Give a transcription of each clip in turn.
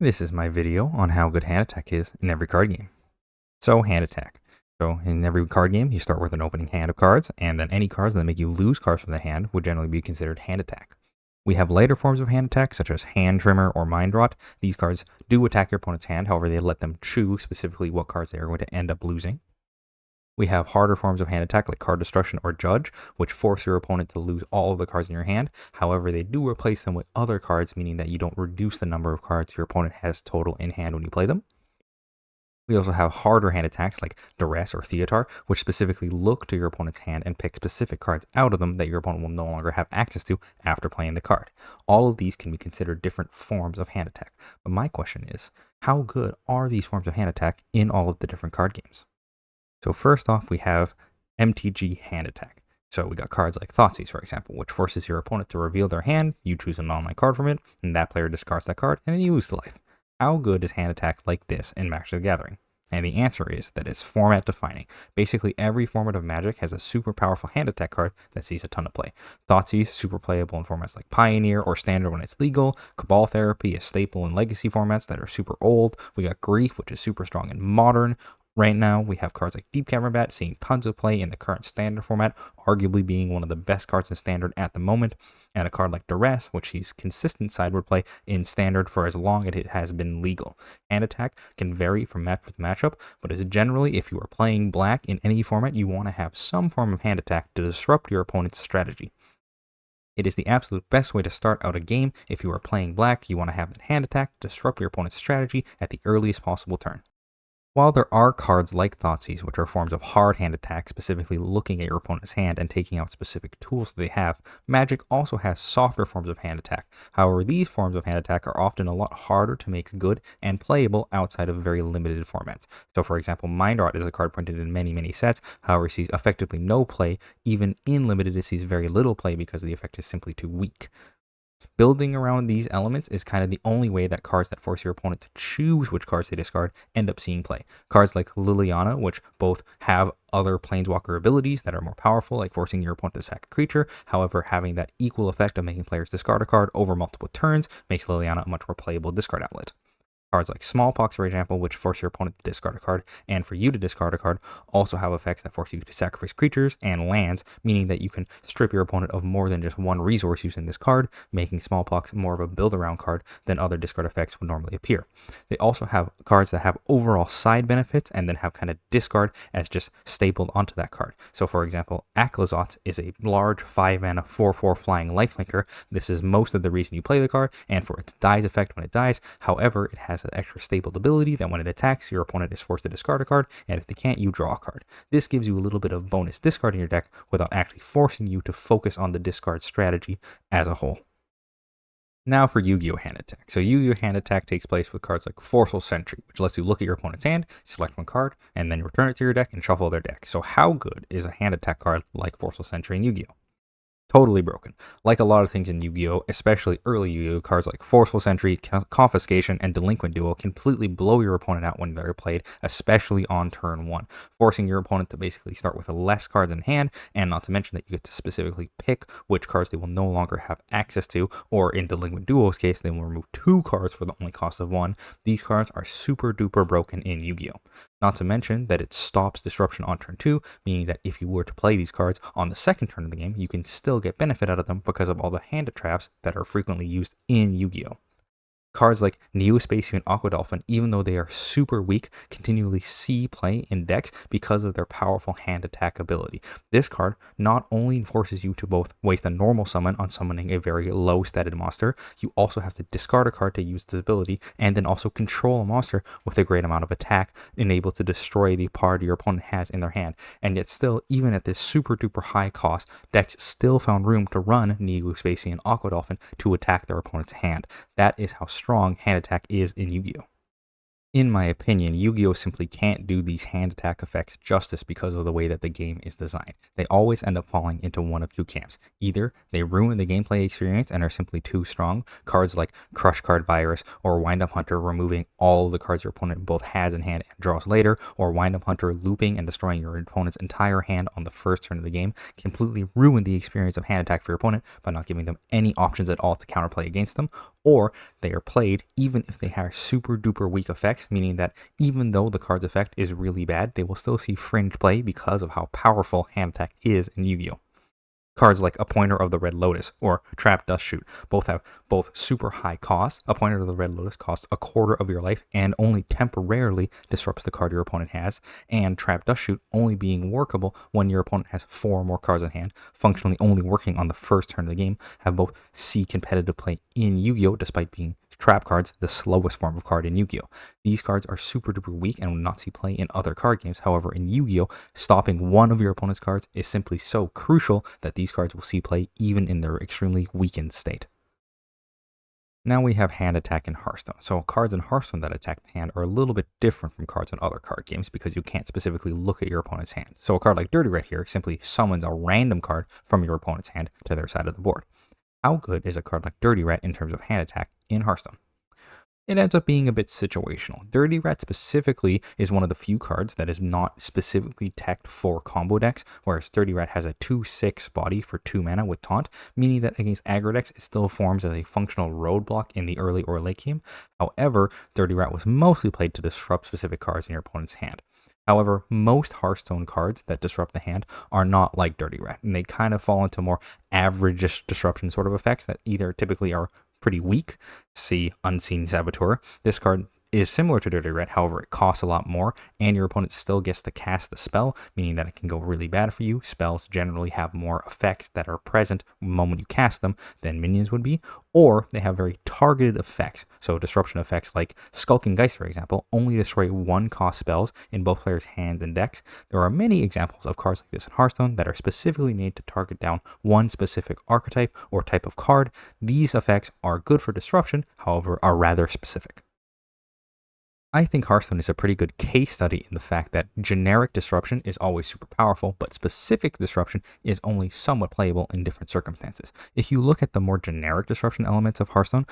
This is my video on how good hand attack is in every card game. So hand attack. So in every card game, you start with an opening hand of cards, and then any cards that make you lose cards from the hand would generally be considered hand attack. We have lighter forms of hand attack, such as hand trimmer or mind rot. These cards do attack your opponent's hand, however, they let them choose specifically what cards they are going to end up losing. We have harder forms of hand attack like card destruction or judge, which force your opponent to lose all of the cards in your hand. However, they do replace them with other cards, meaning that you don't reduce the number of cards your opponent has total in hand when you play them. We also have harder hand attacks like duress or theater, which specifically look to your opponent's hand and pick specific cards out of them that your opponent will no longer have access to after playing the card. All of these can be considered different forms of hand attack. But my question is, how good are these forms of hand attack in all of the different card games? So first off, we have MTG hand attack. So we got cards like Thoughtseize, for example, which forces your opponent to reveal their hand, you choose an online card from it, and that player discards that card, and then you lose to life. How good is hand attack like this in Magic the Gathering? And the answer is that it's format defining. Basically, every format of Magic has a super powerful hand attack card that sees a ton of play. Thoughtseize, super playable in formats like Pioneer or Standard when it's legal. Cabal Therapy, a staple in Legacy formats that are super old. We got Grief, which is super strong in Modern. Right now, we have cards like Deep Cavern seeing tons of play in the current Standard format, arguably being one of the best cards in Standard at the moment, and a card like Duress, which sees consistent sideboard play in Standard for as long as it has been legal. Hand attack can vary from matchup to matchup, but is generally, if you are playing black in any format, you want to have some form of hand attack to disrupt your opponent's strategy. It is the absolute best way to start out a game. If you are playing black, you want to have that hand attack disrupt your opponent's strategy at the earliest possible turn. While there are cards like Thoughtseize, which are forms of hard hand attack, specifically looking at your opponent's hand and taking out specific tools that they have, Magic also has softer forms of hand attack. However, these forms of hand attack are often a lot harder to make good and playable outside of very limited formats. So for example, Mind Rot is a card printed in many sets, however it sees effectively no play. Even in limited, it sees very little play because the effect is simply too weak. Building around these elements is kind of the only way that cards that force your opponent to choose which cards they discard end up seeing play. Cards like Liliana, which both have other planeswalker abilities that are more powerful, like forcing your opponent to sack a creature, however having that equal effect of making players discard a card over multiple turns makes Liliana a much more playable discard outlet. Cards like Smallpox, for example, which force your opponent to discard a card, and for you to discard a card, also have effects that force you to sacrifice creatures and lands, meaning that you can strip your opponent of more than just one resource using this card, making Smallpox more of a build-around card than other discard effects would normally appear. They also have cards that have overall side benefits and then have kind of discard as just stapled onto that card. So for example, Aclazotz is a large 5-mana 4/4 flying lifelinker. This is most of the reason you play the card, and for its dies effect when it dies. However, it has an extra stapled ability that when it attacks, your opponent is forced to discard a card, and if they can't, you draw a card. This gives you a little bit of bonus discard in your deck without actually forcing you to focus on the discard strategy as a whole. Now for Yu-Gi-Oh! Hand attack. So Yu-Gi-Oh! Hand attack takes place with cards like Forceful Sentry, which lets you look at your opponent's hand, select one card, and then return it to your deck and shuffle their deck. So how good is a hand attack card like Forceful Sentry in Yu-Gi-Oh! Totally broken. Like a lot of things in Yu-Gi-Oh!, especially early Yu-Gi-Oh!, cards like Forceful Sentry, Confiscation, and Delinquent Duel completely blow your opponent out when they're played, especially on turn 1, forcing your opponent to basically start with less cards in hand, and not to mention that you get to specifically pick which cards they will no longer have access to, or in Delinquent Duel's case, they will remove 2 cards for the only cost of 1. These cards are super duper broken in Yu-Gi-Oh! Not to mention that it stops disruption on turn 2, meaning that if you were to play these cards on the second turn of the game, you can still get benefit out of them because of all the hand traps that are frequently used in Yu-Gi-Oh! Cards like Neo-Spacio and Aqua Dolphin, even though they are super weak, continually see play in decks because of their powerful hand attack ability. This card not only forces you to both waste a normal summon on summoning a very low statted monster, you also have to discard a card to use this ability, and then also control a monster with a great amount of attack, enabled to destroy the card your opponent has in their hand. And yet still, even at this super duper high cost, decks still found room to run Neo-Spacio and Aqua Dolphin to attack their opponent's hand. That is how strong hand attack is in Yu-Gi-Oh! In my opinion, Yu-Gi-Oh! Simply can't do these hand attack effects justice because of the way that the game is designed. They always end up falling into one of two camps. Either they ruin the gameplay experience and are simply too strong, cards like Crush Card Virus or Wind Up Hunter removing all of the cards your opponent both has in hand and draws later, or Wind Up Hunter looping and destroying your opponent's entire hand on the first turn of the game, completely ruin the experience of hand attack for your opponent by not giving them any options at all to counterplay against them. or they are played even if they have super duper weak effects, meaning that even though the card's effect is really bad, they will still see fringe play because of how powerful hand attack is in Yu-Gi-Oh! Cards like Appointer of the Red Lotus or Trap Dust Shoot both have super high costs. Appointer of the Red Lotus costs a quarter of your life and only temporarily disrupts the card your opponent has, and Trap Dust Shoot only being workable when your opponent has 4 or more cards in hand, functionally only working on the first turn of the game, have both see competitive play in Yu-Gi-Oh! Despite being trap cards, the slowest form of card in Yu-Gi-Oh! These cards are super duper weak and will not see play in other card games. However, in Yu-Gi-Oh!, stopping one of your opponent's cards is simply so crucial that these cards will see play even in their extremely weakened state. Now we have hand attack in Hearthstone. So cards in Hearthstone that attack the hand are a little bit different from cards in other card games because you can't specifically look at your opponent's hand. So a card like Dirty Red here simply summons a random card from your opponent's hand to their side of the board. How good is a card like Dirty Rat in terms of hand attack in Hearthstone? It ends up being a bit situational. Dirty Rat specifically is one of the few cards that is not specifically teched for combo decks, whereas Dirty Rat has a 2/6 body for 2 mana with Taunt, meaning that against aggro decks it still forms as a functional roadblock in the early or late game. However, Dirty Rat was mostly played to disrupt specific cards in your opponent's hand. However, most Hearthstone cards that disrupt the hand are not like Dirty Rat, and they kind of fall into more average disruption sort of effects that either typically are pretty weak, see Unseen Saboteur. This card is similar to Dirty Red, however, it costs a lot more, and your opponent still gets to cast the spell, meaning that it can go really bad for you. Spells generally have more effects that are present the moment you cast them than minions would be, or they have very targeted effects. So disruption effects like Skulking Geist, for example, only destroy 1-cost spells in both players' hands and decks. There are many examples of cards like this in Hearthstone that are specifically made to target down one specific archetype or type of card. These effects are good for disruption, however, are rather specific. I think Hearthstone is a pretty good case study in the fact that generic disruption is always super powerful, but specific disruption is only somewhat playable in different circumstances. If you look at the more generic disruption elements of Hearthstone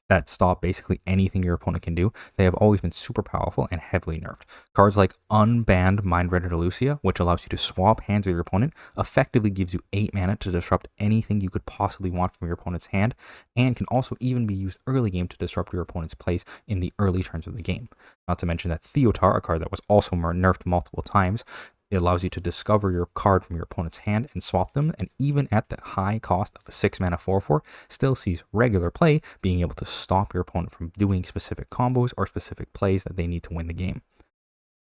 that stop basically anything your opponent can do, they have always been super powerful and heavily nerfed. Cards like Unbanned Mindrender Lucia, which allows you to swap hands with your opponent, effectively gives you 8 mana to disrupt anything you could possibly want from your opponent's hand, and can also even be used early game to disrupt your opponent's plays in the early turns of the game. Not to mention that Theotar, a card that was also nerfed multiple times, it allows you to discover your card from your opponent's hand and swap them, and even at the high cost of a 6 mana 4/4, still sees regular play, being able to stop your opponent from doing specific combos or specific plays that they need to win the game.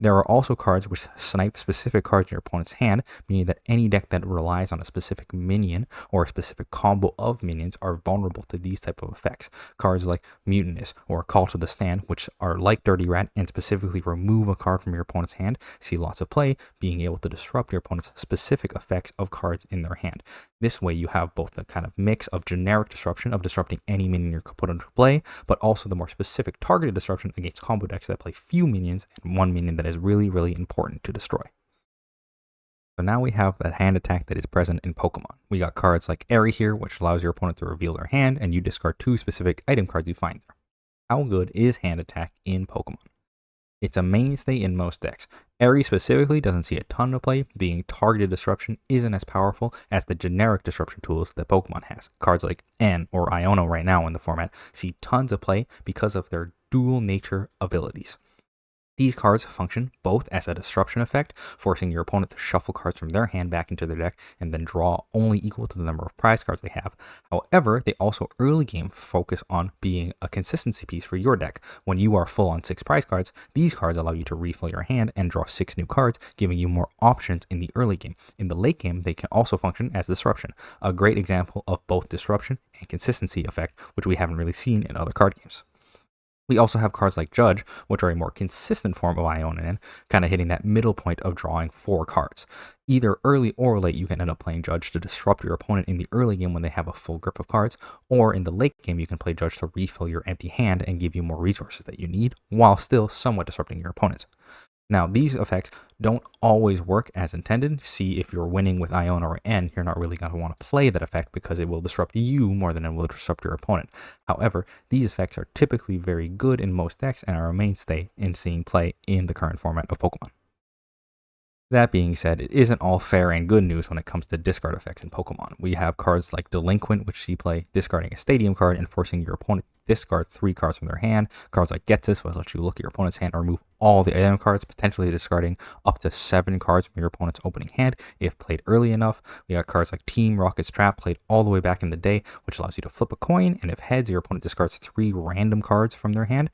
There are also cards which snipe specific cards in your opponent's hand, meaning that any deck that relies on a specific minion or a specific combo of minions are vulnerable to these type of effects. Cards like Mutinous or Call to the Stand, which are like Dirty Rat and specifically remove a card from your opponent's hand, see lots of play, being able to disrupt your opponent's specific effects of cards in their hand. This way you have both the kind of mix of generic disruption of disrupting any minion you put into play, but also the more specific targeted disruption against combo decks that play few minions and one minion that is really, really important to destroy. So now we have the hand attack that is present in Pokemon. We got cards like Airy here, which allows your opponent to reveal their hand, and you discard 2 specific item cards you find there. How good is hand attack in Pokemon? It's a mainstay in most decks. Airy specifically doesn't see a ton of play, being targeted disruption isn't as powerful as the generic disruption tools that Pokemon has. Cards like N or Iono right now in the format see tons of play because of their dual nature abilities. These cards function both as a disruption effect, forcing your opponent to shuffle cards from their hand back into their deck and then draw only equal to the number of prize cards they have. However, they also early game focus on being a consistency piece for your deck. When you are full on 6 prize cards, these cards allow you to refill your hand and draw 6 new cards, giving you more options in the early game. In the late game, they can also function as disruption, a great example of both disruption and consistency effect, which we haven't really seen in other card games. We also have cards like Judge, which are a more consistent form of Ionin, kind of hitting that middle point of drawing 4 cards. Either early or late, you can end up playing Judge to disrupt your opponent in the early game when they have a full grip of cards, or in the late game, you can play Judge to refill your empty hand and give you more resources that you need, while still somewhat disrupting your opponent. Now, these effects don't always work as intended. See, if you're winning with Iona or N, you're not really going to want to play that effect because it will disrupt you more than it will disrupt your opponent. However, these effects are typically very good in most decks and are a mainstay in seeing play in the current format of Pokemon. That being said, it isn't all fair and good news when it comes to discard effects in Pokemon. We have cards like Delinquent, which see play discarding a stadium card and forcing your opponent discard 3 cards from their hand. Cards like Gets This will let you look at your opponent's hand and remove all the item cards, potentially discarding up to 7 cards from your opponent's opening hand if played early enough. We got cards like Team Rocket's Trap, played all the way back in the day, which allows you to flip a coin, and if heads, your opponent discards 3 random cards from their hand.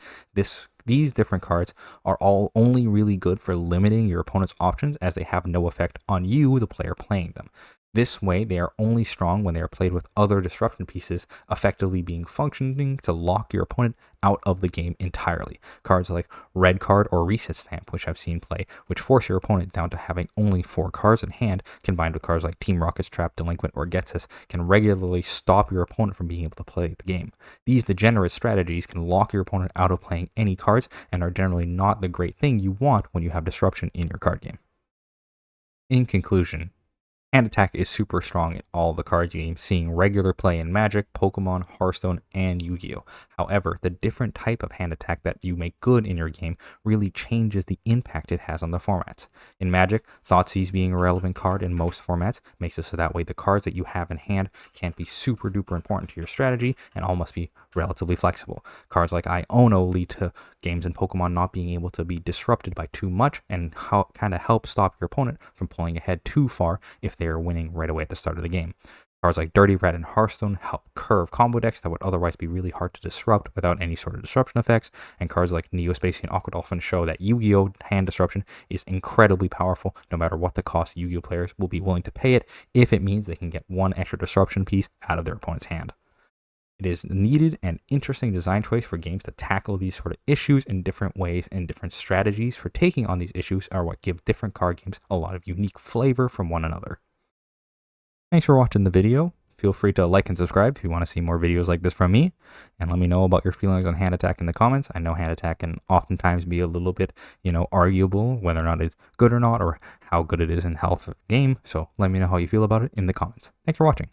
These different cards are all only really good for limiting your opponent's options, as they have no effect on you, the player playing them. This way, they are only strong when they are played with other disruption pieces, effectively being functioning to lock your opponent out of the game entirely. Cards like Red Card or Reset Stamp, which I've seen play, which force your opponent down to having only 4 cards in hand, combined with cards like Team Rocket's Trap, Delinquent, or Gets Us, can regularly stop your opponent from being able to play the game. These degenerate strategies can lock your opponent out of playing any cards and are generally not the great thing you want when you have disruption in your card game. In conclusion, Hand Attack is super strong in all the card games, seeing regular play in Magic, Pokemon, Hearthstone, and Yu-Gi-Oh! However, the different type of Hand Attack that you make good in your game really changes the impact it has on the formats. In Magic, Thoughtseize being a relevant card in most formats makes it so that way the cards that you have in hand can't be super duper important to your strategy and all must be relatively flexible. Cards like Iono lead to games in Pokemon not being able to be disrupted by too much and kind of help stop your opponent from pulling ahead too far if they are winning right away at the start of the game. Cards like Dirty Rat and Hearthstone help curve combo decks that would otherwise be really hard to disrupt without any sort of disruption effects, and cards like Neospace and Aqua Dolphin show that Yu-Gi-Oh! Hand disruption is incredibly powerful no matter what the cost. Yu-Gi-Oh! Players will be willing to pay it if it means they can get one extra disruption piece out of their opponent's hand. It is a needed and interesting design choice for games to tackle these sort of issues in different ways, and different strategies for taking on these issues are what give different card games a lot of unique flavor from one another. Thanks for watching the video. Feel free to like and subscribe if you want to see more videos like this from me, and let me know about your feelings on Hand Attack in the comments. I know Hand Attack can oftentimes be a little bit, arguable whether or not it's good or not, or how good it is in health of the game, so let me know how you feel about it in the comments. Thanks for watching.